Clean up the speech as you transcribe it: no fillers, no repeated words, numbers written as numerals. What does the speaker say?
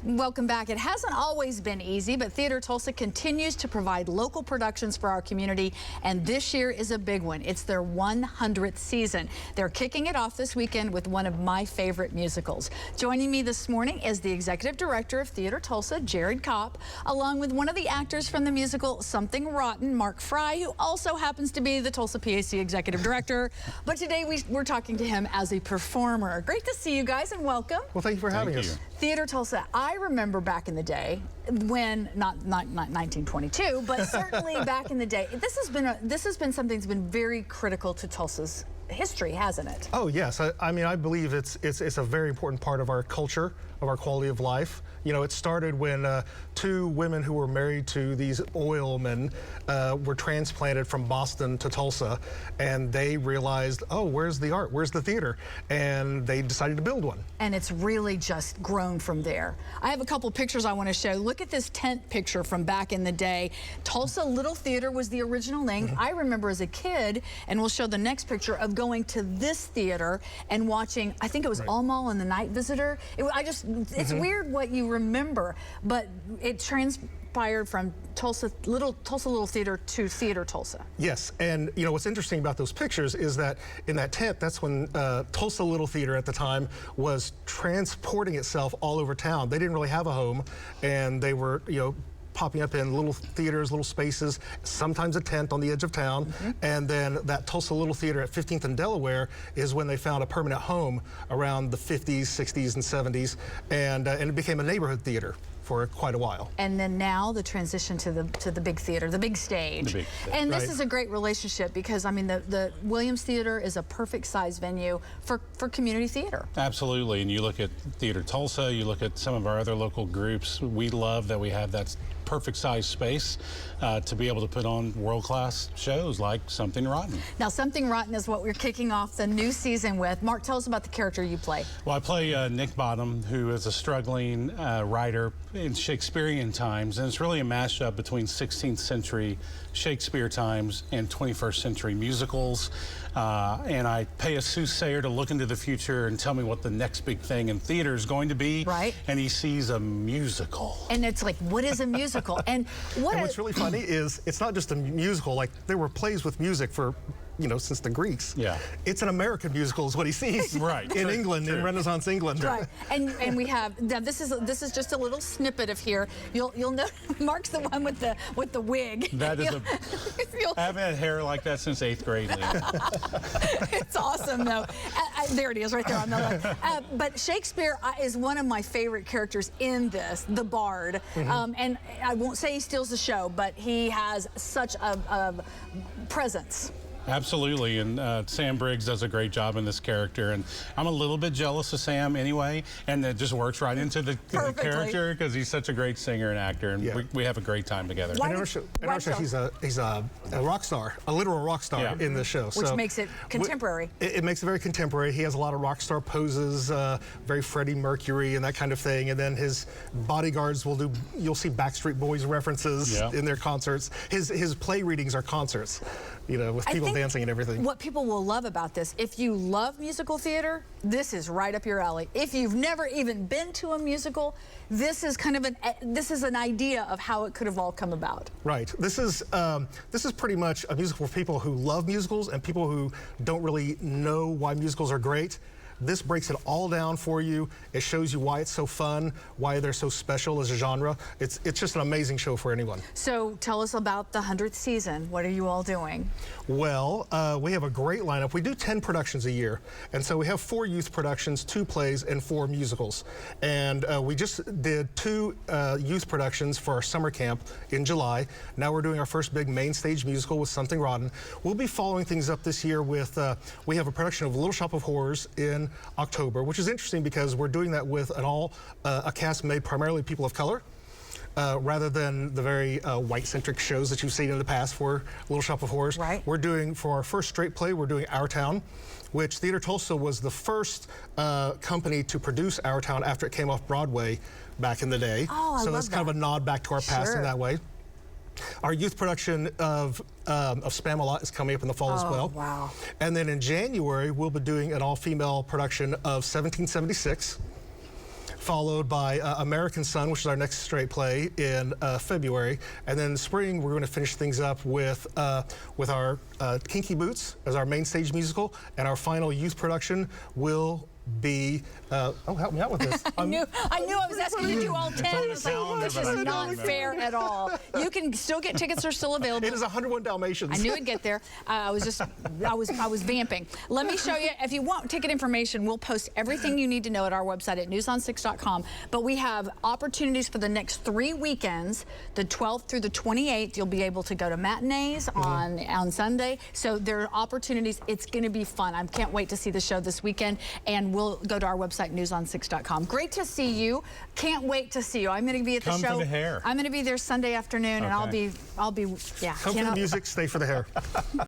Welcome back. It hasn't always been easy, but Theatre Tulsa continues to provide local productions for our community, and this year is a big one. It's their 100th season. They're kicking it off this weekend with one of my favorite musicals. Joining me this morning is the Executive Director of Theatre Tulsa, Jared Kopp, along with one of the actors from the musical Something Rotten, Mark Fry, who also happens to be the Tulsa PAC Executive Director. But today we're talking to him as a performer. Great to see you guys, and welcome. Well, thank you for having us. Theatre Tulsa, I remember back in the day when, not 1922, but certainly back in the day, this has been something that's been very critical to Tulsa's history, hasn't it? Oh yes, I mean, I believe it's a very important part of our culture, of our quality of life. You know, it started when two women who were married to these oilmen were transplanted from Boston to Tulsa, and they realized, oh, where's the art? Where's the theater? And they decided to build one. And it's really just grown from there. I have a couple pictures I want to show. Look at this tent picture from back in the day. Tulsa Little Theater was the original name. I remember as a kid, and we'll show the next picture, of going to this theater and watching, I think it was All Mall and the Night Visitor. It's weird what you remember, but it transpired from Tulsa Little Theater to Theatre Tulsa. Yes, and you know what's interesting about those pictures is that in that tent, that's when Tulsa Little Theater at the time was transporting itself all over town. They didn't really have a home, and they were, you know, popping up in little theaters, little spaces, sometimes a tent on the edge of town. And then that Tulsa Little Theater at 15th and Delaware is when they found a permanent home around the 50s, 60s, and 70s, and it became a neighborhood theater for quite a while. And then now the transition to the big theater, the big stage. And this is a great relationship because, I mean, the Williams Theater is a perfect size venue for community theater. Absolutely, and you look at Theatre Tulsa, you look at some of our other local groups, we love that we have that perfect size space to be able to put on world-class shows like Something Rotten. Now, Something Rotten is what we're kicking off the new season with. Mark, tell us about the character you play. Well, I play Nick Bottom, who is a struggling writer in Shakespearean times, and it's really a mashup between 16th century Shakespeare times and 21st century musicals. And I pay a soothsayer to look into the future and tell me what the next big thing in theater is going to be. Right. And he sees a musical. And it's like, what is a musical? And what's really funny is it's not just a musical. Like, there were plays with music for, you know, since the Greeks. Yeah. It's an American musical is what he sees. Right. In England, in Renaissance England. Right. And we have, now this is just a little snippet of here. You'll know Mark's the one with the wig. That is I haven't had hair like that since 8th grade. It's awesome though. There it is right there on the left. But Shakespeare is one of my favorite characters in this, the Bard. And I won't say he steals the show, but he has such a presence. Absolutely, and Sam Briggs does a great job in this character, and I'm a little bit jealous of Sam anyway, and it just works right into the character because he's such a great singer and actor, and we have a great time together. And also he's a rock star, a literal rock star in the show. Which makes it contemporary. It makes it very contemporary. He has a lot of rock star poses, very Freddie Mercury and that kind of thing, and then his bodyguards will do, you'll see Backstreet Boys references in their concerts. His play readings are concerts, you know, with people dancing and everything. What people will love about this, if you love musical theater, this is right up your alley. If you've never even been to a musical, this is kind of an idea of how it could have all come about. Right. This is pretty much a musical for people who love musicals and people who don't really know why musicals are great. This breaks it all down for you. It shows you why it's so fun, why they're so special as a genre. It's just an amazing show for anyone. So tell us about the 100th season. What are you all doing? Well, we have a great lineup. We do 10 productions a year. And so we have 4 youth productions, 2 plays, and 4 musicals. And we just did 2 youth productions for our summer camp in July. Now we're doing our first big main stage musical with Something Rotten. We'll be following things up this year with, we have a production of Little Shop of Horrors in October, which is interesting because we're doing that with a cast made primarily people of color. Rather than the very white-centric shows that you've seen in the past for Little Shop of Horrors. Right. We're doing, for our first straight play, we're doing Our Town, which Theatre Tulsa was the first company to produce Our Town after it came off Broadway back in the day. Oh, I so that's kind of a nod back to our past in that way. Our youth production of Spam-A-Lot is coming up in the fall as well. Wow. And then in January, we'll be doing an all-female production of 1776. followed by American Son, which is our next straight play in February. And then in the spring, we're going to finish things up with our Kinky Boots as our main stage musical. And our final youth production will be, help me out with this. I knew I was asking you to do all 10. I was like, this is not fair at all. You can still get tickets; they're still available. It is 101 Dalmatians. I knew it'd get there. I was vamping. Let me show you. If you want ticket information, we'll post everything you need to know at our website at newson6.com. But we have opportunities for the next 3 weekends, the 12th through the 28th. You'll be able to go to matinees on Sunday. So there are opportunities. It's going to be fun. I can't wait to see the show this weekend. And we'll go to our website, newson6.com. Great to see you. Can't wait to see you. I'm going to be at the show. Come for the hair. I'm going to be there Sunday afternoon, and I'll be, yeah. Come for the music, stay for the hair.